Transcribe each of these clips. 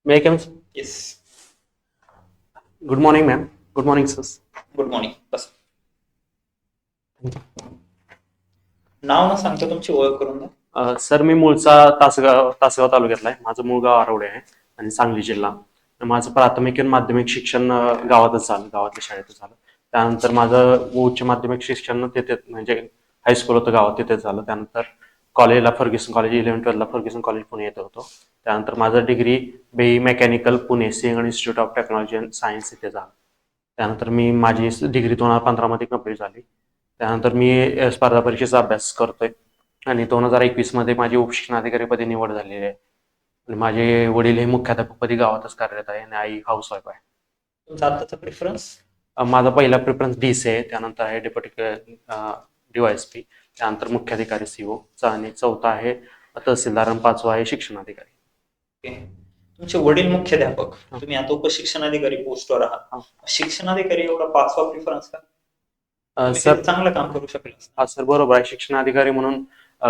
May I come? Yes. Good morning, ma'am. Good morning, sirs. Good morning. बस नाव न सांगता तुमची ओळख करून द्या. सर मी मूळचा तासगाव तालुक्यातला आहे. माझं मूळ गाव आरवडे आहे आणि सांगली जिल्हा. माझं प्राथमिक आणि माध्यमिक शिक्षण गावातच झालं, गावातल्या शाळेतच झालं. त्यानंतर माझं उच्च माध्यमिक शिक्षण तिथे म्हणजे हायस्कूल होतं गावात तिथेच झालं. त्यानंतर कॉलेजला फर्ग्युसन कॉलेज 11-12ला फर्ग्युसन कॉलेज पुणे येत होतो. त्यानंतर माझं degree BE mechanical Pune Sinhgad institute of technology and science इथे झालं. त्यानंतर मी माझी डिग्री 2015 मध्ये कंप्लीट झाली. त्यानंतर मी स्पर्धा परीक्षेचा अभ्यास करतोय आणि 2021 मध्ये माझी उपशिक्षणाधिकारीपदी निवड झालेली आहे. आणि माझे वडील हे मुख्याध्यापकपदी गावातच कार्यरत आहे आणि आई हाऊसवाईफ आहे. तुमचा आत्ताचा प्रेफरन्स? माझा पहिला प्रेफरन्स डीसी आहे, त्यानंतर आहे डेप्युटी डीवायएसपी, त्यानंतर मुख्याधिकारी सीओ आणि चौथा आहे तहसीलदार आणि पाचवा आहे शिक्षणाधिकारी. ओके. तुमचे वडील मुख्याध्यापक, तुम्ही आता उपशिक्षणाधिकारी पोस्टवर आहात. शिक्षणाधिकारी एवढा पाचवा प्रेफरन्स का? तुम्ही सर तिथे चांगलं काम करू शकले असता. हा सर बरोबर आहे, शिक्षणाधिकारी म्हणून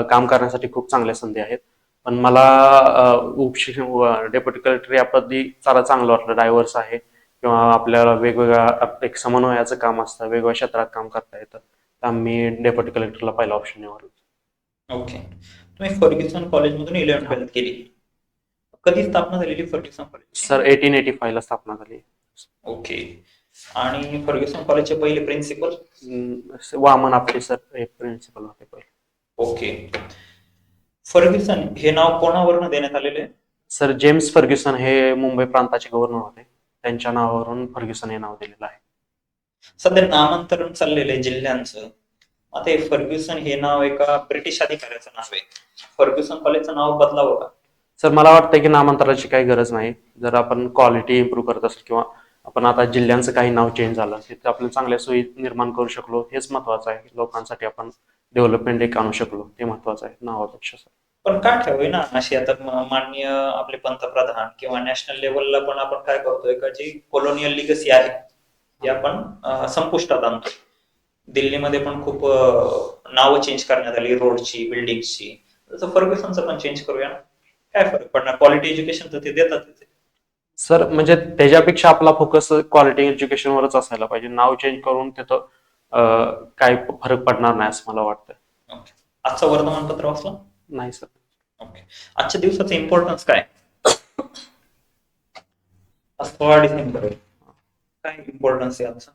काम करण्यासाठी खूप चांगल्या संधी आहेत. पण मला उपशिक्षण डेप्युटी कलेक्टर या पदी जरा चांगलं वाटलं. डायव्हर्स आहे किंवा आपल्याला वेगवेगळ्या एक समन्वयाचं काम असतं, वेगवेगळ्या क्षेत्रात काम करता येतं. त्यामुळे मी डेप्युटी कलेक्टरला पहिला ऑप्शन निवडला. ओके. तुम्ही फर्ग्युसन कॉलेजमधून 11-12 केली. कधी स्थापना झालेली फर्ग्युसन कॉलेज? सर 1885 ला स्थापना झाली. ओके. आणि फर्ग्युसन कॉलेजचे पहिले प्रिन्सिपल? वामन आपटे सर हे प्रिन्सिपल होते पहिले. ओके. फर्ग्युसन हे नाव कोणावरून देण्यात आलेले आहे? सर जेम्स फर्ग्युसन हे मुंबई प्रांताचे गव्हर्नर होते, त्यांच्या नावावरून फर्ग्युसन हे नाव दिलेलं आहे. सध्या नामांतरण चाललेलं आहे जिल्ह्यांचं. आता हे फर्ग्युसन हे नाव एका ब्रिटिश अधिकाऱ्याचं नाव आहे. फर्ग्युसन कॉलेजचं नाव बदलावं का? सर मला वाटतं की नामांतराची काही गरज नाही. जर आपण क्वालिटी इम्प्रूव्ह करत असेल किंवा आपण आता जिल्ह्यांचं काही नाव चेंज झालं तिथे आपण चांगल्या सोयी निर्माण करू शकलो, हेच महत्वाचं आहे. लोकांसाठी आपण डेव्हलपमेंट एक आणू शकलो, ते महत्वाचं आहे नावापेक्षा. सर पण का ठेवावी ना अशी? आता माननीय आपले पंतप्रधान किंवा नॅशनल लेवलला पण आपण काय करतोय का, जी कोलोनियल लिगसी आहे ती आपण संपुष्टात आणतोय. दिल्लीमध्ये पण खूप नावं चेंज करण्यात आली रोडची, बिल्डिंगची. तसं फर्ग्युसनचं पण चेंज करूया ना. काय फरक पडणार? क्वालिटी एज्युकेशन तर ते देतात. सर म्हणजे त्याच्यापेक्षा आपला फोकस क्वालिटी एज्युकेशनवरच असायला पाहिजे. नाव चेंज करून तिथं काही फरक पडणार नाही असं मला वाटतं. ओके. आजचं वर्तमानपत्र वाचलं? नाही सर. ओके. आजच्या दिवसाचं इम्पॉर्टन्स काय? आज 16 डिसेंबर आहे. काय इम्पॉर्टन्स आहे आजचा?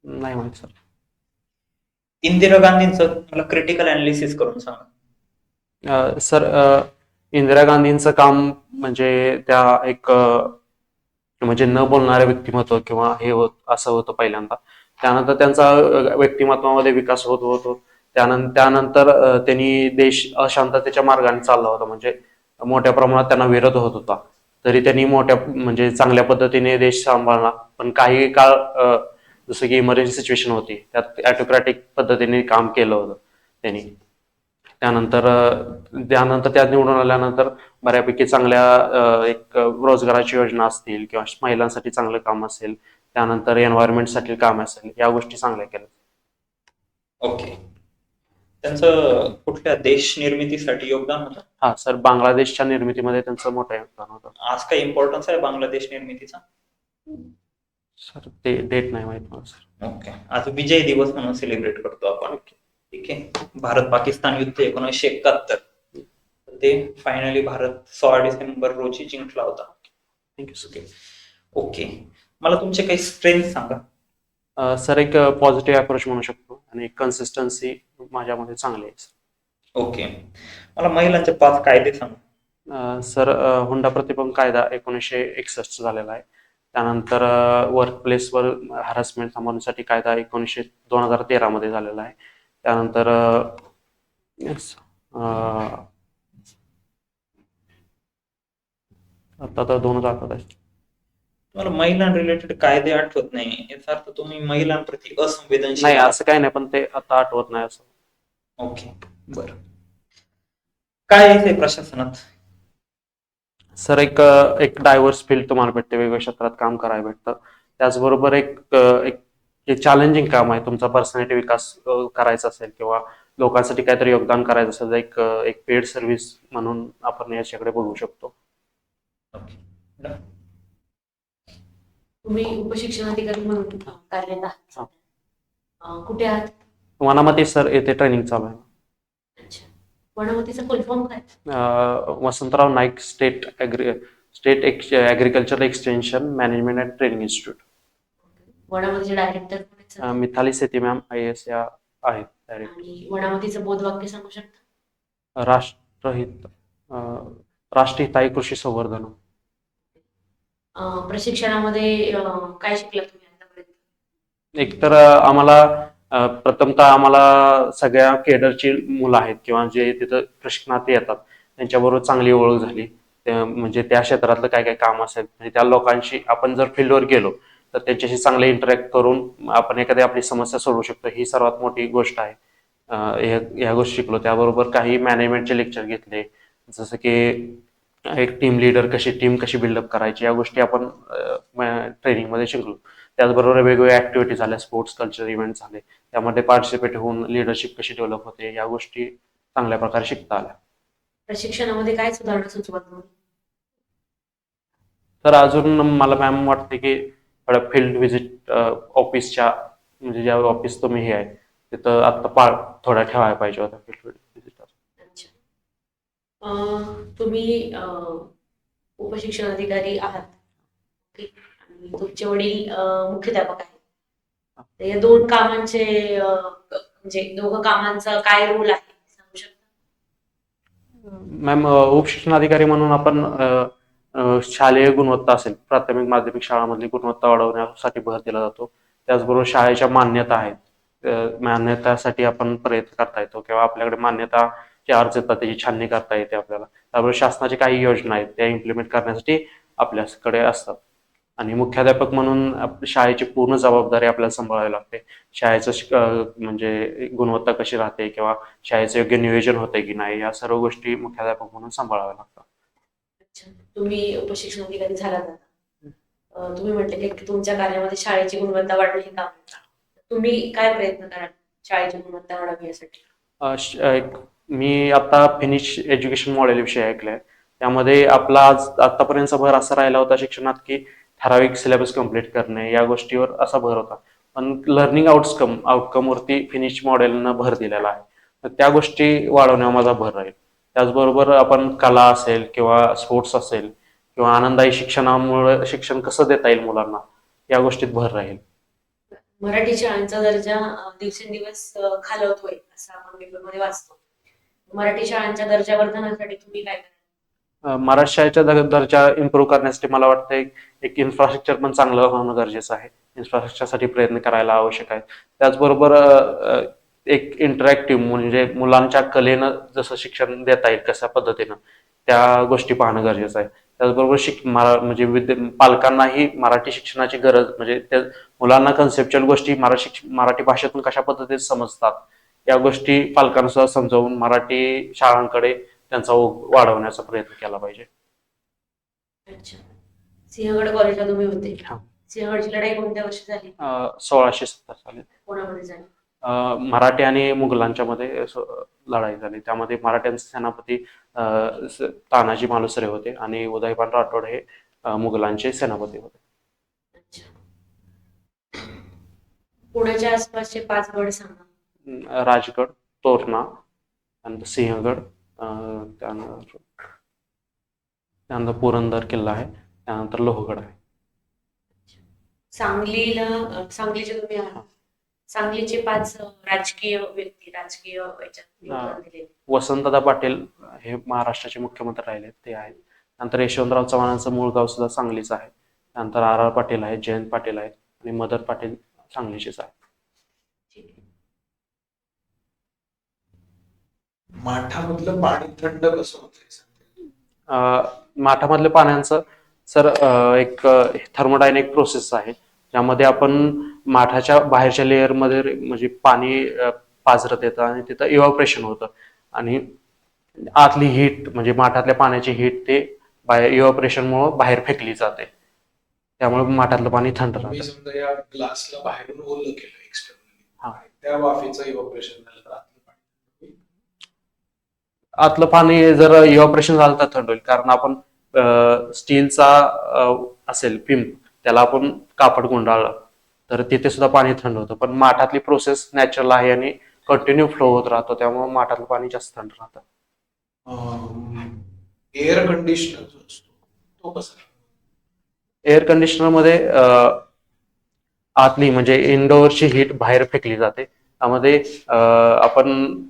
नाही माहित सर. इंदिरा गांधींचं मला क्रिटिकल अनालिसिस करून सांगा. सर इंदिरा गांधींचं काम म्हणजे त्या एक म्हणजे न बोलणारे व्यक्तिमत्व किंवा हे असं होतं पहिल्यांदा. त्यानंतर त्यांचा व्यक्तिमत्वामध्ये विकास होत होतो. त्यानंतर त्यांनी देश अशांततेच्या मार्गाने चालला होता, म्हणजे मोठ्या प्रमाणात त्यांना विरोध होत होता. तरी त्यांनी मोठ्या म्हणजे चांगल्या पद्धतीने देश सांभाळला. पण काही काळ जसं की इमर्जन्सी सिच्युएशन होती, त्यात ऑटोक्रॅटिक पद्धतीने काम केलं होतं त्यांनी. त्यानंतर त्यानंतर त्यात निवडून आल्यानंतर बऱ्यापैकी चांगल्या एक रोजगाराची योजना असतील किंवा महिलांसाठी चांगलं काम असेल, त्यानंतर एन्व्हायरमेंटसाठी काम असेल, या गोष्टी चांगल्या केल्या. ओके. त्यांचं कुठल्या देश निर्मितीसाठी योगदान होतं? हा सर, बांगलादेशच्या निर्मितीमध्ये त्यांचं मोठं योगदान होतं. आज काय इम्पॉर्टन्स आहे बांगलादेश निर्मितीचा? सर ते डेट नाही माहित मला सर. ओके. आज विजय दिवस म्हणून सेलिब्रेट करतो आपण. ठीक आहे. भारत पाकिस्तान युद्ध 1971, ते फायनली भारत 16 डिसेंबर रोजी जिंकला होता. Thank you sir. ओके. मला तुमचे काही स्ट्रेंथ सांगा. सर एक पॉझिटिव्ह अप्रोच म्हणू शकतो आणि कन्सिस्टन्सी माझ्यामध्ये चांगली आहे. ओके. मला महिलांचे 5 कायदे सांगा. सर हुंडा प्रतिबंध कायदा 1961 झालेला आहे. त्यानंतर वर्क प्लेसवर हॅरासमेंट थांबवण्यासाठी कायदा 2013 मध्ये झालेला आहे. त्यानंतर आता तर 2 आठवत आहेत. तुम्हाला महिलां रिलेटेड कायदे आठवत नाही याचा अर्थ तुम्ही महिलांप्रती असंवेदनशील नाही, आहात. असं काही नाही, पण ते आता आठवत नाही असं. ओके. बरं. काय येते प्रशासनात? सर एक एक डायव्हर्स फील्ड तुम्हाला भेटते, वेगवेगळ्या क्षेत्रात काम करायला भेटतं. त्याचबरोबर एक चॅलेंजिंग काम आहे. तुमचा पर्सनॅलिटी विकास करायचा असेल किंवा लोकांसाठी काहीतरी योगदान करायचं असेल, एक पेड सर्व्हिस म्हणून आपण याच्याकडे बघू शकतो. ओके. तुम्ही उपशिक्षणाधिकारी म्हणून कार्यरत आहात हा. कुठे आहात? वनामती सर येथे ट्रेनिंग चालू आहे. अच्छा. वनामतीचा फुल फॉर्म काय? Vasantrao Naik state agriculture extension management and training institute. वनामतीचे डायरेक्टर कोण आहेत सध्या? मिथाली सेती मॅम IAS या आहेत डायरेक्ट. आणि वनामतीचं बोधवाक्य सांगू शकता? राष्ट्रहित राष्ट्रहिताय कृषी संवर्धन. प्रशिक्षणामध्ये काय शिकला तुम्ही आतापर्यंत? एकतर प्रथमतः आम्हाला सगळ्या केडरची मुलं आहेत किंवा जे तिथं प्रशिक्षणात येतात त्यांच्याबरोबर चांगली ओळख झाली. म्हणजे त्या क्षेत्रातलं काय काय काम असेल म्हणजे त्या लोकांशी आपण जर फील्डवर गेलो तर त्यांच्याशी चांगले इंटरॅक्ट करून आपण एखादी आपली समस्या सोडवू शकतो, ही सर्वात मोठी गोष्ट आहे. ह्या गोष्टी शिकलो. त्याबरोबर काही मॅनेजमेंटचे लेक्चर घेतले, जसं की एक टीम लीडर टीम कशी बिल्डअप करायची, या गोष्टी आपण ट्रेनिंगमध्ये शिकलो. त्याचबरोबर वेगवेगळ्या ऍक्टिव्हिटी झाल्या, स्पोर्ट्स कल्चर इव्हेंट झाले, त्यामध्ये पार्टिसिपेट होऊन लिडरशिप कशी डेव्हलप होते या गोष्टी चांगल्या प्रकारे शिकता आल्या. प्रशिक्षणामध्ये काय सुधारणा सुचवत तुम्ही? तर अजून मला मॅम वाटते की थोड्या फील्ड व्हिजिट ऑफिसच्या म्हणजे ज्या ऑफिस तुम्ही हे आहे तिथं आता थोड्या ठेवायला पाहिजे होत्या फील्ड व्हिजिट. अच्छा. तुम्ही उपशिक्षणाधिकारी आहात, ओके, आणि तुमचे वडील मुख्याध्यापक आहेत. तर या दोन कामांचे म्हणजे दोघं कामांचा काय रोल आहे सांगू शकता? मॅम उपशिक्षणाधिकारी म्हणून आपण शालेय गुणवत्ता असेल, प्राथमिक माध्यमिक शाळांमधली गुणवत्ता वाढवण्यासाठी भर दिला जातो. त्याचबरोबर शाळेच्या मान्यता आहेत, मान्यतासाठी आपण प्रयत्न करता येतो किंवा आपल्याकडे मान्यताचे अर्ज येतात त्याची छाननी करता येते आपल्याला. त्याबरोबर शासनाची काही योजना आहेत त्या इम्प्लिमेंट करण्यासाठी आपल्याकडे असतात. आणि मुख्याध्यापक म्हणून शाळेची पूर्ण जबाबदारी आपल्याला सांभाळावी लागते. शाळेचं म्हणजे गुणवत्ता कशी राहते किंवा शाळेचं योग्य नियोजन होतंय की नाही, या सर्व गोष्टी मुख्याध्यापक म्हणून सांभाळाव्या लागतात. अच्छा. तुम्ही उपशिक्षणाधिकारी झालात आता. तुम्ही म्हटले की तुमच्या कार्यामध्ये शाळेची गुणवत्ता वाढणे हे काम आहे. तुम्ही काय प्रयत्न कराल शाळेची गुणवत्ता वाढावी यासाठी? मी आता फिनिश एज्युकेशन मॉडेल विषय ऐकलाय. त्यामध्ये आपला आतापर्यंतचा भर असा राहिला होता शिक्षणात की ठराविक सिलेबस कम्प्लीट करणे या गोष्टीवर असा भर होता. पण लर्निंग आउटकमवरती फिनिश मॉडेलनं भर दिलेला आहे. तर त्या गोष्टी वाढवण्यावर माझा भर राहील. त्याचबरोबर आपण कला असेल किंवा स्पोर्ट्स असेल किंवा आनंदायी शिक्षणामुळे शिक्षण कसं देता येईल मुलांना या गोष्टीत भर राहील. मराठी शाळांचा दर्जा दिवसेंदिवस खालवतोय असं आपण पेपरमध्ये वाचतो. मराठी शाळांच्या दर्जावर्धनासाठी तुम्ही काय कराल? मराठी शाळेच्या दर्जा इम्प्रूव्ह करण्यासाठी मला वाटतं एक इन्फ्रास्ट्रक्चर पण चांगलं होणं गरजेचं आहे. इन्फ्रास्ट्रक्चरसाठी प्रयत्न करायला आवश्यक आहे. त्याचबरोबर एक इंटरॅक्टिव्ह म्हणजे मुलांच्या कलेनं जसं शिक्षण देता येईल कशा पद्धतीनं त्या गोष्टी पाहणं गरजेचं आहे. त्याचबरोबर म्हणजे पालकांनाही मराठी शिक्षणाची गरज म्हणजे त्या मुलांना कन्सेप्च्युअल गोष्टी मराठी भाषेतून कशा पद्धतीने समजतात या गोष्टी पालकांसह समजावून मराठी शाळांकडे त्यांचा ओघ वाढवण्याचा प्रयत्न केला पाहिजे. अच्छा. सिंहगड कॉलेजला तुम्ही होते. हा. सिंहगडची लढाई कोणत्या वर्षी झाली? 1670 साली कोणामध्ये झाली? मराठी आणि मुघलांच्या मध्ये लढाई झाली. त्यामध्ये मराठ्यांचे सेनापती तानाजी मालुसरे होते आणि उदयभान राठोड हे मुघलांचे सेनापती होते. अच्छा. पुण्याच्या आसपासचे 5 गड सांगा. राजगड, तोरणा, त्यानंतर सिंहगड, त्यानंतर पुरंदर किल्ला आहे, त्यानंतर लोहगड आहे. सांगलीचे तुम्ही आहात. सांगलीचे 5 राजकीय व्यक्ती राजकीय योगदान दिलेले. वसंतदादा पाटील हे महाराष्ट्राचे मुख्यमंत्री राहिले ते आहेत. नंतर यशवंतराव चव्हाणांचं मूळ गाव सुद्धा सांगलीच आहे. त्यानंतर RR पाटील आहेत, जयंत पाटील आहेत आणि मदर पाटील सांगलीचेच आहेत. माठामधलं पाणी थंड कसं होतंय? माठामधल्या पाण्याचं सर एक थर्मोडायनेमिक प्रोसेस आहे ज्यामध्ये आपण माठाच्या बाहेरच्या लेअरमध्ये म्हणजे पाणी पाझरत येतं आणि तिथं इव्हॅपोरेशन होतं आणि आतली हीट म्हणजे माठातल्या पाण्याची हीट ते बाहेर इव्हॅपोरेशनमुळे बाहेर फेकली जाते. त्यामुळे माठातलं पाणी थंड मी राहतं. समजा या ग्लासला बाहेरून ओलं केलं एक्सटर्नली, हा. त्या वाफेचं इव्हॅपोरेशन झालं तर आतलं पाणी आतलं पाणी जर इव्हॅपोरेशन झालं तर थंड होईल कारण आपण स्टीलचा असेल पिंप, त्याला आपण कापड गुंडाळलं तर तिथे सुद्धा पाणी थंड होतं. पण माठातली प्रोसेस नॅचरल आहे आणि कंटिन्यू फ्लो होत राहतो, त्यामुळे माठातलं पाणी जास्त थंड राहतं. एअर कंडिशनर जो असतो तो कसा? एअर कंडिशनरमध्ये आतली म्हणजे इनडोअरची हीट बाहेर फेकली जाते. त्यामध्ये आपण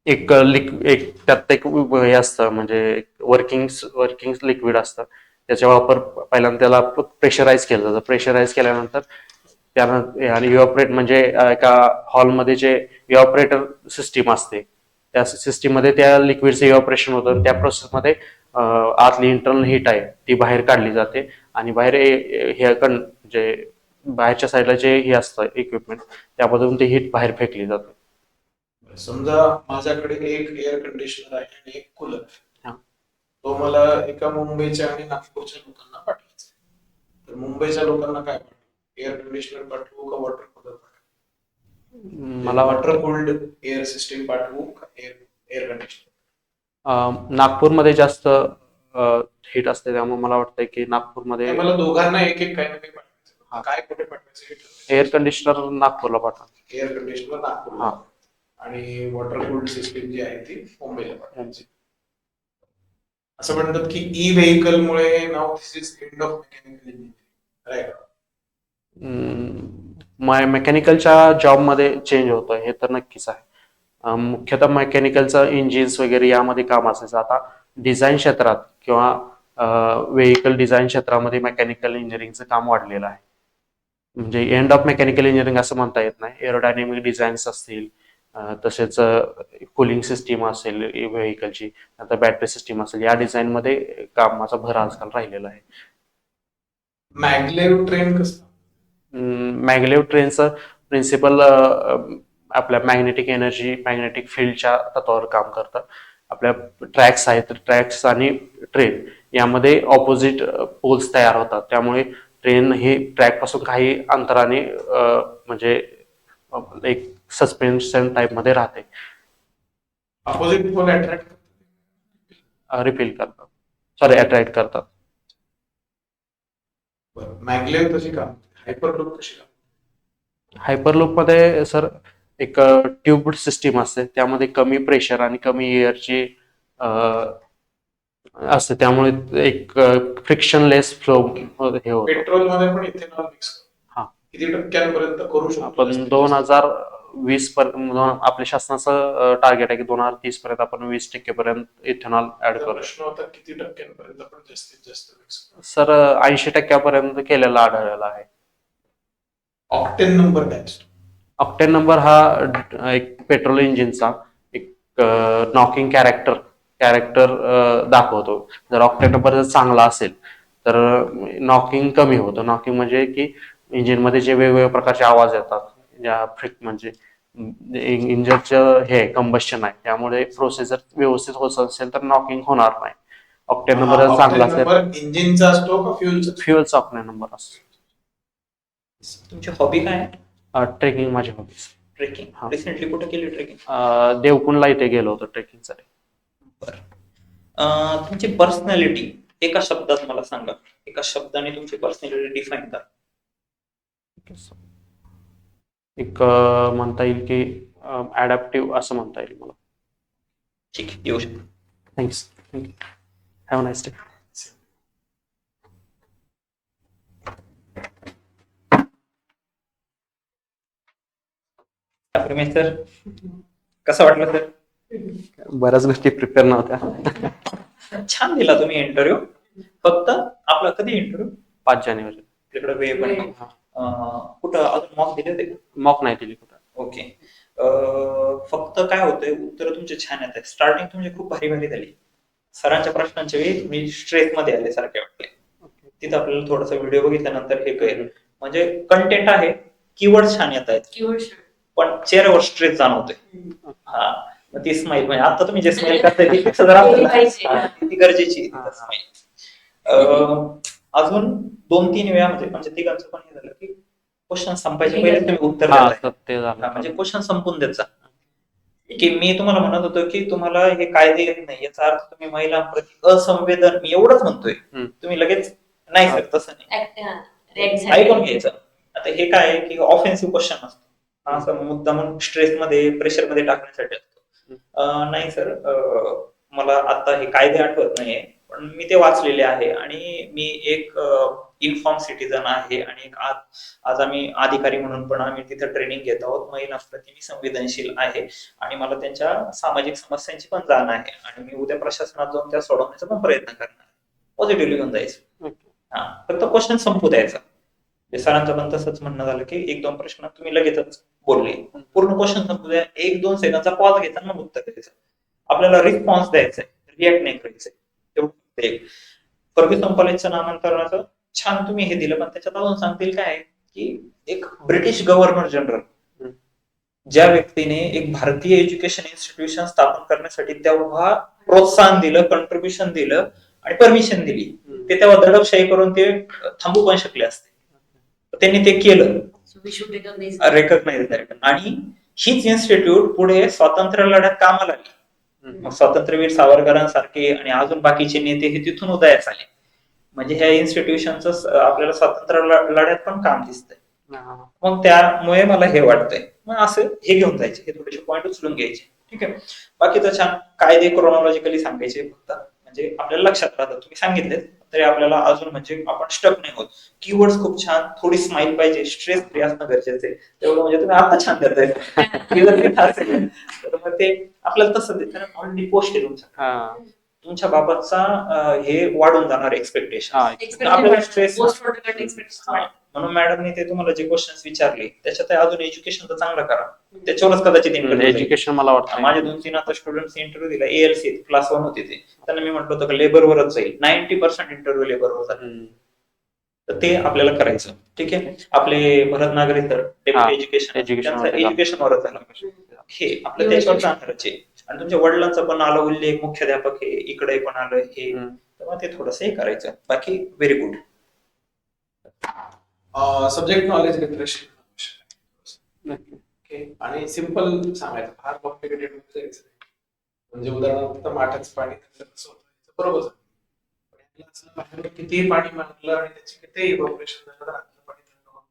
एक त्यात एक हे असतं म्हणजे वर्किंग लिक्विड असतं. त्याचा वापर पहिल्यांदा त्याला प्रेशराईज केलं जातं. प्रेशराईज केल्यानंतर त्यानं आणि इव्हॅपोरेट म्हणजे एका हॉलमध्ये जे इव्हॅपोरेटर सिस्टीम असते त्या सिस्टीममध्ये त्या लिक्विडचं इव्हॅपोरेशन होतं. त्या प्रोसेसमध्ये आतली इंटरनल हीट आहे ती बाहेर काढली जाते आणि बाहेर हे जे बाहेरच्या साईडला जे हे असतं इक्विपमेंट त्यामधून ती हीट बाहेर फेकली जाते. समजा माझ्याकडे एक एअर कंडिशनर आहे आणि एक कूलर आहे. हा. तो मला एका मुंबईच्या आणि नागपूरच्या लोकांना पाठवायचा आहे. तर मुंबईच्या लोकांना काय पाठवू? एअर कंडिशनर पाठवू का वॉटर कूलर पाठवू? मला वाटतं वॉटर कूल्ड एअर सिस्टीम पाठवू का एअर कंडिशनर? नागपूरमध्ये जास्त हीट असते, त्यामुळे मला वाटतं की नागपूरमध्ये मला दोघांना एक एक काही ना काही पाठवायचं. हा. काय कुठे पाठवायचं हे ठरवायचं. एअर कंडिशनर नागपूरला पाठवा. एअर कंडिशनर नागपूरला हा. आणि वॉटर कूल्ड सिस्टीम जी आहे ती मुंबईला पाठवायची. असं म्हणतात की ई व्हेकल मुळे नाव this is end of mechanical engineering, right? मेकॅनिकलच्या जॉबमध्ये चेंज होतं हे तर नक्कीच आहे. मुख्यतः मेकॅनिकलचं इंजिन्स वगैरे यामध्ये काम असायचं. आता डिझाईन क्षेत्रात किंवा व्हेकल डिझाईन क्षेत्रामध्ये मेकॅनिकल इंजिनिअरिंगचं काम वाढलेलं आहे. म्हणजे एंड ऑफ मेकॅनिकल इंजिनिअरिंग असं म्हणता येत नाही. एरोडायनेमिक डिझाईन्स असतील, तसेच कुलिंग सिस्टीम असेल व्हेकलची, नंतर बॅटरी सिस्टीम असेल, या डिझाईनमध्ये कामाचा भर आजकाल राहिलेला आहे. मॅग्लेव ट्रेन कसं? मॅग्लेव ट्रेनचं प्रिन्सिपल आपल्या मॅग्नेटिक एनर्जी मॅग्नेटिक फील्डच्या तत्वावर काम करतं. आपल्या ट्रॅक्स आहेत, ट्रॅक्स आणि ट्रेन यामध्ये ऑपोजिट पोल्स तयार होतात. त्यामुळे ट्रेन ही ट्रॅक पासून काही अंतराने म्हणजे एक सस्पेन्शन टाइप मध्ये राहते. अपोजिट पोल अट्रॅक्ट रिपेल करतात, सॉरी अट्रॅक्ट करतात. मॅग्लेव तशी काम, हायपरलूप कशी काम? हायपरलूप मध्ये सर एक ट्यूब सिस्टीम असते, त्यामध्ये कमी प्रेशर आणि कमी एअरची असते, त्यामुळे एक फ्रिक्शनलेस फ्लो हे होतं. पेट्रोल मध्ये पण इथेनॉल मिक्स हा. किती टक्क्यांपर्यंत करू शकतो? आपण 2020 पर्यंत आपल्या शासनाचं टार्गेट आहे की 2030 पर्यंत आपण 20% पर्यंत इथेनॉल ऍड करू. प्रश्न होता किती टक्क्यांपर्यंत आपण जास्तीत जास्त मिक्स? सर 80% केलेला आढळलेला आहे. ऑक्टेन नंबर काय असतो? ऑक्टेन नंबर हा एक पेट्रोल इंजिनचा एक नॉकिंग कॅरेक्टर दाखवतो. जर ऑक्टेन नंबर जर चांगला असेल तर नॉकिंग कमी होतं. नॉकिंग म्हणजे की इंजिनमध्ये जे वेगवेगळ्या प्रकारचे आवाज येतात, म्हणजे इंजिनचं हे कंबशन आहे, त्यामुळे प्रोसेस जर व्यवस्थित होत असेल तर नॉकिंग होणार नाही. ऑक्टेन नंबर जर चांगला असेल, इंजिनचा असतो का फ्युलचा? फ्युएलचा ऑक्टेन नंबर असतो. तुमची हॉबी काय आहे? ट्रेकिंग माझी हॉबी. ट्रेकिंग. हा. रिसेंटली कुठे केली ट्रेकिंग? देवकुंडला इथे गेलो होतो ट्रेकिंगसाठी. तुमची पर्सनॅलिटी एका शब्दात मला सांगा. एका शब्दाने तुमची पर्सनॅलिटी डिफाईन करा. एक म्हणता येईल की ऍडॅप्टिव्ह असं म्हणता येईल मला. ठीक आहे, येऊ शकतो. Thanks. Have a nice day. Ramesh sir, कसं वाटलं सर? बऱ्याच गोष्टी प्रिपेअर नव्हत्या. छान दिला तुम्ही इंटरव्ह्यू. फक्त आपला कधी इंटरव्ह्यू? 5 जानेवारी. तिकडे वेळ पण नाही. कुठं अजून मॉक दिले होते का? मॉक नाही दिली कुठं. ओके. फक्त काय होतंय, उत्तर तुमचे छान येत आहे. स्टार्टिंग तुमची खूप भारी भारी झाली. सरांच्या प्रश्नांच्या वेळी तुम्ही स्ट्रेस मध्ये आले सारखे वाटले. तिथं आपल्याला थोडासा व्हिडिओ बघितल्यानंतर हे कळेल. म्हणजे कंटेंट आहे, कीवर्ड छान येत आहेत, कीवर्ड पण चेहऱ्यावर स्ट्रेस जाणवतोय. हा, मग ती स्माईल म्हणजे आता तुम्ही जे स्माईल करताय ती जरा ती गरजेची आहे. स्माईल अजून 2-3 वेळा म्हणजे तिघांचं पण हे झालं की क्वेश्चन संपायच्या पहिले तुम्ही उत्तर हा, देताय. तर ते झालं. म्हणजे क्वेश्चन संपून देत जा. की मी तुम्हाला म्हणत होतो की तुम्हाला हे कायदे येत नाही, याचा अर्थ तुम्ही महिलांप्रती असंवेदन, मी एवढंच म्हणतोय. हम्म. तुम्ही लगेच नाही सर तसं नाही, React झाले. ऐकून घ्यायचं. आता हे काय आहे की ऑफेन्सिव्ह क्वेश्चन असतो, हा असं मुद्दामून स्ट्रेस मध्ये प्रेशर मध्ये टाकण्यासाठी असतो. नाही सर, मला आता हे कायदे आठवत नाहीये, पण मी ते वाचलेले आहे आणि मी एक इन्फॉर्म सिटीजन आहे आणि एक आज आम्ही अधिकारी म्हणून पण आम्ही तिथे ट्रेनिंग घेत आहोत. महिलांप्रती मी संवेदनशील आहे आणि मला त्यांच्या सामाजिक समस्यांची पण जाण आहे आणि मी उद्या प्रशासनात जाऊन त्या सोडवण्याचा पण प्रयत्न करणार. पॉझिटिव्हली घेऊन जायचं. हा, फक्त क्वेश्चन संपू द्यायचा. सरांचं पण तसंच म्हणणं झालं की 1-2 प्रश्न तुम्ही लगेचच बोलले, पूर्ण क्वेश्चन संपू द्या, 1-2 सेकंदचा पॉज घ्यायचा आणि मग उत्तर द्यायचं. आपल्याला रिस्पॉन्स द्यायचा आहे, रिॲक्ट नाही करायचंय. तेवढं फर्ग्युसन कॉलेजचं नामांतरणाचं छान तुम्ही हे दिलं, पण त्याच्यात अजून सांगतील काय आहे की एक ब्रिटिश गव्हर्नर जनरल, ज्या व्यक्तीने एक भारतीय एज्युकेशन इन्स्टिट्यूशन स्थापन करण्यासाठी तेव्हा प्रोत्साहन दिलं, कंट्रीब्युशन दिलं आणि परमिशन दिली, ते तेव्हा दडपशाही करून ते थांबू पण शकले असते. त्यांनी ते केलं, रेकग्नाइज दॅट. आणि हीच इन्स्टिट्यूट पुढे स्वातंत्र्य लढ्यात कामाला आली. मग स्वातंत्र्यवीर सावरकरांसारखे आणि अजून बाकीचे नेते हे तिथून उदयास आले. म्हणजे ह्या इन्स्टिट्यूशनचं आपल्याला स्वातंत्र्य लढ्यात पण काम दिसतंय. मग त्यामुळे मला हे वाटतंय, मग असं हे घेऊन जायचे, हे थोडेसे पॉईंट उचलून घ्यायचे. ठीक आहे, बाकीचं छान कायदे क्रोनॉलॉजिकली सांगायचे फक्त, म्हणजे आपल्याला लक्षात राहतं. तुम्ही सांगितले तरी आपल्याला अजून म्हणजे आपण स्टक नाही होत. कीवर्ड्स खूप छान, थोडी स्माइल पाहिजे, स्ट्रेस फ्री असणं गरजेचं आहे. तेवढं म्हणजे तुम्ही आता छान देताय. तर मग ते आपल्याला तसं देत, कारण ऑलरेडी पोस्ट आहे तुमच्या बाबतचा हे वाढून जाणार एक्सपेक्टेशन. आपल्याला स्ट्रेस, म्हणून मॅडमने ते तुम्हाला जे क्वेश्चन्स विचारले त्याच्यात अजून एज्युकेशन तर चांगलं करा, त्याच्यावरच कदाचित एज्युकेशन मला वाटतं. माझे 2-3 आता स्टुडंट्स इंटरव्ह्यू दिला, ALC क्लास 1 होते ते, त्यांना मी म्हटलं होतं लेबरवरच जाईल. 90% इंटरव्ह्यू लेबरवर जाईल. तर ते आपल्याला करायचं. ठीक आहे, आपले भरत नागरे सर डेप्युटी एज्युकेशन, एज्युकेशनवरच झालं, हे आपलं त्याच्यावर जाणारच आहे. आणि तुमच्या वडिलांचं पण आलं उल्लेख, मुख्याध्यापक हे इकडे पण आलं हे, तर मग ते थोडंसं हे करायचं. बाकी very good. Subject knowledge refresh आणि सिम्पल सांगायचं, फार कॉम्प्लिकेटेड जायचं नाही. म्हणजे उदाहरणार्थ माठाचं पाणी कसं होतं बरोबर, बाहेर कितीही पाणी मागलं आणि त्याची कितीही इव्हॅपोरेशन झालं तर आपलं पाणी थंड होत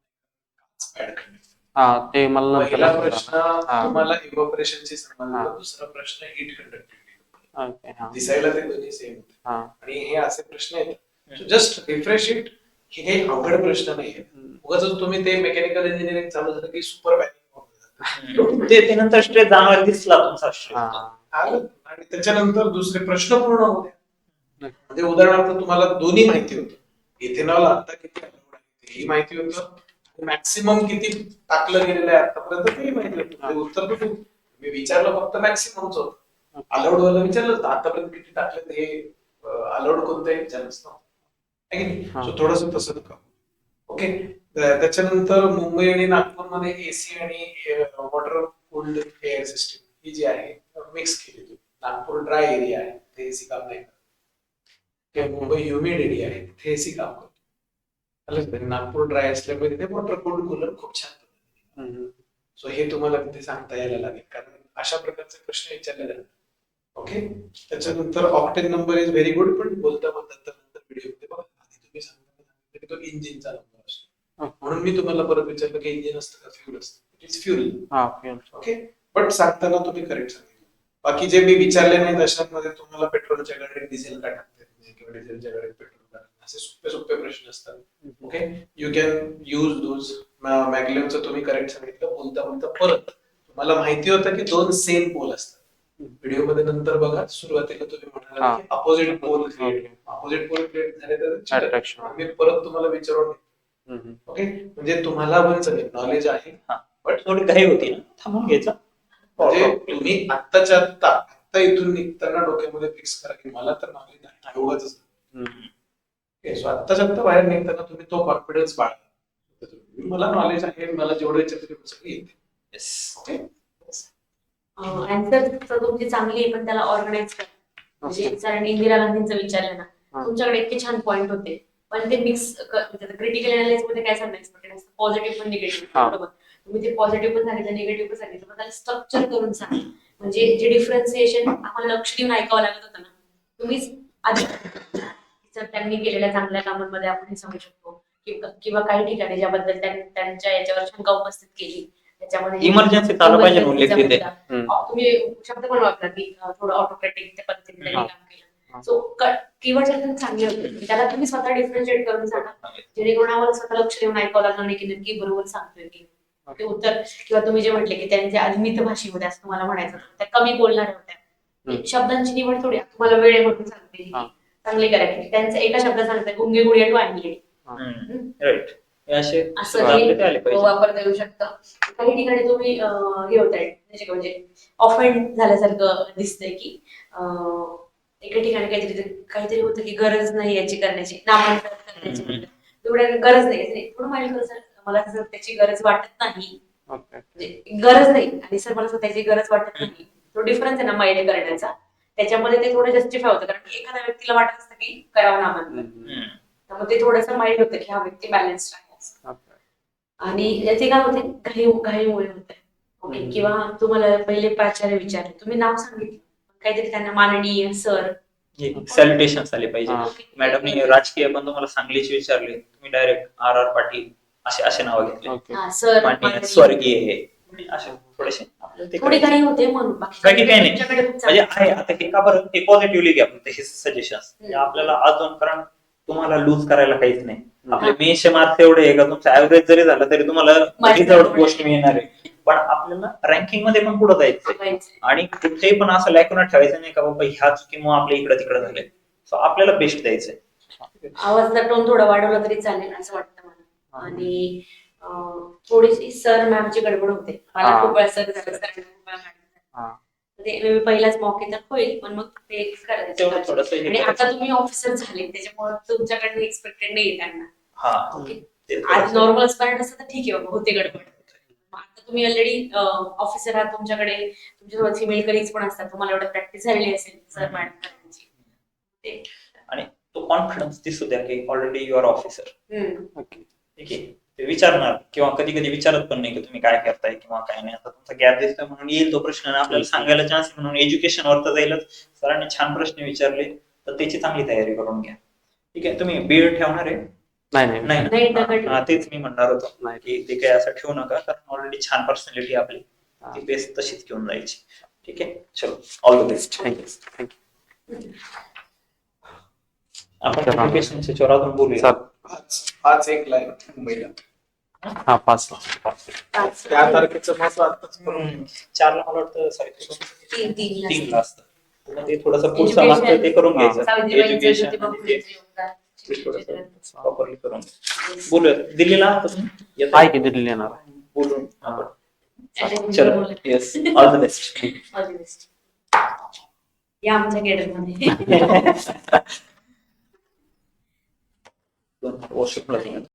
नाही. ते मला पहिला प्रश्न तुम्हाला इव्हॅपोरेशनशी संबंधित, दुसरा प्रश्न हीट कंडक्टिव्हिटी. दिसायला ते दोन्ही सेम आणि हे असे प्रश्न आहेत. Just refresh it. हे काही अवघड प्रश्न नाहीये. उगाच तुम्ही ते मेकॅनिकल इंजिनिअरिंग चालू झालं की सुपर ते नंतर स्ट्रेस जाणवायला दिसला तुमचा स्ट्रेस, आणि त्याच्यानंतर दुसरे प्रश्न पूर्ण होते. म्हणजे उदाहरणार्थ तुम्हाला दोन्ही माहिती होतं, इथेनॉल आता किती अलाउड आहे ही माहिती होतं, मॅक्सिमम किती टाकलं गेलेलं आहे आतापर्यंत तेही माहिती होतं. उत्तर तर मी विचारलं फक्त मॅक्सिममच होतं, अलाउड वाला विचारलं आतापर्यंत किती टाकलं ते अलाउड कोणतं विचारलंच नव्हतं. थोडस तसं का. ओके, त्याच्यानंतर मुंबई आणि नागपूरमध्ये एसी आणि वॉटर कूल्ड एअर सिस्टीम ही जी आहे मिक्स केली. नागपूर ड्राय एरिया आहे, ते एसी काम नाही करत. मुंबई ह्युमिड एरिया आहे, तिथे एसी काम करतो. नागपूर ड्राय असल्यामुळे तिथे वॉटर कूल्ड कूलर खूप छान. सो हे तुम्हाला तिथे सांगता यायला लागेल, कारण अशा प्रकारचे प्रश्न विचारले जातात. ओके, त्याच्यानंतर octane number is very good, पण बोलता बोलता व्हिडिओ मध्ये बघा आधी तुम्ही सांगितलं की तो इंजिनचा नंबर असतो, म्हणून मी तुम्हाला परत विचारलं की इंजिन असतं का फ्युल असतं. It is fuel. Okay, but सांगताना तुम्ही करेक्ट सांगितलं. बाकी जे मी विचारले नाही तशामध्ये तुम्हाला पेट्रोलच्या गाडीत डिझेल का टाकते किंवा डिझेलच्या गाडीत पेट्रोल का, असे सोपे प्रश्न असतात. Okay, you can use those. मॅग्लेमचं तुम्ही करेक्ट सांगितलं. बोलता परत तुम्हाला माहिती होतं की 2 सेम पोल असतात. व्हिडिओ मध्ये नंतर बघा, सुरुवातीला तुम्ही म्हणाला की अपोजिट पोल क्रिएट झाले तर मी परत तुम्हाला विचारून. ओके, म्हणजे तुम्हाला पण नॉलेज आहे, बट थोडी घाई होती ना, थांबून घ्यायचं. म्हणजे तुम्ही आत्ता इथून निघताना डोक्यामध्ये फिक्स करा की मला तर नॉलेज आहे, उगाच. सो आत्ताच्या आत्ता बाहेर निघताना तुम्ही तो कॉन्फिडन्स बाळगा, मला नॉलेज आहे, मला जेवढं सगळं येते. ओके, आन्सर तुमची चांगली आहे, पण त्याला ऑर्गनाइज करा. म्हणजे सरांनी इंदिरा गांधींचं विचारलं ना, तुमच्याकडे इतके छान पॉईंट होते, पण ते मिक्स क्रिटिकल अनालिसिस मध्ये काय सांगायचं, पॉझिटिव्ह पण निगेटिव्ह. बरोबर, तुम्ही ते पॉझिटिव्ह पण सांगितलं, निगेटिव्ह पण सांगितलं, पण त्याला स्ट्रक्चर करून सांगितलं. म्हणजे जे डिफरन्सिएशन आम्हाला लक्ष देऊन ऐकावं लागत होतं ना, तुम्हीच आधी जर त्यांनी केलेल्या चांगल्या कामांमध्ये आपण हे सांगू शकतो किंवा काही ठिकाणी ज्याबद्दल त्यांच्या याच्यावर शंका उपस्थित केली त्याच्यामध्ये इमर्जन्सी आला पाहिजे ना उल्लेख तिथे. तुम्ही शब्द पण वापरला की थोडं ऑटोक्रेटिक त्या पद्धतीने त्यांनी काम केलं. सो कीवर्ड चांगले होते, त्याला तुम्ही स्वतः डिफरन्शिएट करून सांगा जेणेकरून आम्हाला स्वतः लक्ष देऊन ऐकावं लागणार नाही की नक्की बरोबर सांगतोय की ते उत्तर. किंवा तुम्ही जे म्हटले की त्यांच्या आधी मितभाषी होत्या असं तुम्हाला म्हणायचं होतं, त्या कमी बोलणाऱ्या होत्या. शब्दांची निवड थोडी तुम्हाला वेळ म्हणून सांगते चांगली करायची. त्यांचं एका शब्दात सांगताय गुंगे गुडिया टू आणले राईट, असं हे वापरता येऊ शकतं. काही ठिकाणी तुम्ही हे होत आहे म्हणजे ऑफेंड झाल्यासारखं दिसतंय की एका ठिकाणी काहीतरी होतं की गरज नाही याची करण्याची, नामांतर करण्याची, तेवढ्या गरज नाही. थोडं माइंड सर मला तसं त्याची गरज वाटत नाही, म्हणजे गरज नाही आणि सर मला त्याची गरज वाटत नाही. तो डिफरन्स आहे ना माइंड करण्याचा, त्याच्यामध्ये ते थोडं जस्टिफाय होतं. कारण एखाद्या व्यक्तीला वाटत असतं की करावं नामांतर, त्यामुळे ते थोडंसं माइंड होतं की हा व्यक्ती बॅलन्स्ड आहे. आणि याचे काय होते घाईमुळे होते. ओके, किंवा तुम्हाला पहिले प्राचार्य विचारले, तुम्ही नाव सांगितलं, काहीतरी त्यांना माननीय सर सॅल्युटेशन आले पाहिजे. मॅडमनी राजकीय पण तुम्हाला सांगलीची विचारले, तुम्ही डायरेक्ट RR पाटील असे नाव घेतले, सर माननीय स्वर्गीय असे थोडेसे थोडी काही होते म्हणून बाकी काही म्हणजे आहे. आता हे का बरं हे पॉझिटिव्हली घ्या फक्त हे सजेशन आपल्याला अजून, कारण तुम्हाला लूज करायला काहीच नाही. आपले 200 मार्क्स एवढे आहे का तुमचा ऍव्हरेज जरी झालं तरी तुम्हाला रिझल्ट गोष्ट मिळणार आहे. पण आपल्याला रँकिंग मध्ये पण पुढे जायचंय आणि कुठेही पण असं लॅकुना ठेवायचं नाही का बाबा ह्या चुकीमुळे आपल्या इकडे तिकडे झाले. सो आपल्याला बेस्ट द्यायचंय. आवाजचा टोन थोडा वाढवला तरी चालेल असं वाटतं मला. आणि थोडीशी सर मॅमची गडबड होते. मला खूप वेळा सर झालं ते पहिलाच मौके तर होईल, पण मग ते करायचं. आणि आता तुम्ही ऑफिसर झाले त्याच्यामुळे तुमच्याकडनं एक्सपेक्टेड नाही त्यांना. आज नॉर्मल स्पॅरेंट असतं तर ठीक आहे बाबा, होते गडबड. आता तुम्ही ऑलरेडी ऑफिसर आहात, तुमच्याकडे तुमच्यासोबत फिमेल कलिग्स पण असतात, तुम्हाला एवढं प्रॅक्टिस झालेली असेल सर मॅडम करण्याची. आणि तो कॉन्फिडन्स दिसू द्या की ऑलरेडी युअर ऑफिसर. ठीक आहे, ते विचारणार किंवा कधी कधी विचारत पण नाही की तुम्ही काय करताय किंवा काय नाही. आता तुमचा गॅप दिसतोय म्हणून येईल तो प्रश्न, आपल्याला सांगायला चान्स म्हणून एज्युकेशन वर तर जाईलच. सरांनी छान प्रश्न विचारले तर त्याची चांगली तयारी करून घ्या. ठीक आहे, तुम्ही बीएड ठेवणार आहे? नाही, तेच मी म्हणणार होतो की ते काही असं ठेवू नका, कारण ऑलरेडी छान पर्सनॅलिटी आपली ती बेस तशीच घेऊन जायची. ठीक आहे, चलो ऑल द बेस्ट. थँक्यू. आपण एज्युकेशनच्या चोरातून बोलूया. 5-1 लाईन मुंबईला. 5 त्या तारखेचं महत्व आताच 4ला मला वाटतं, सॉरी 3ला असतं. ते थोडंसं पुढचं Education. मागचं ते करून घ्यायचं. सावित्रीबाईंचं एज्युकेशन ज्योतिबा फुलेंचं योगदान. प्रॉपरली करून बोलूया. दिल्लीला आहे की दिल्ली येणार बोलून आपण. चलो, yes, all the best. All the best. या आमच्या केडरमध्ये. वॉशरूमला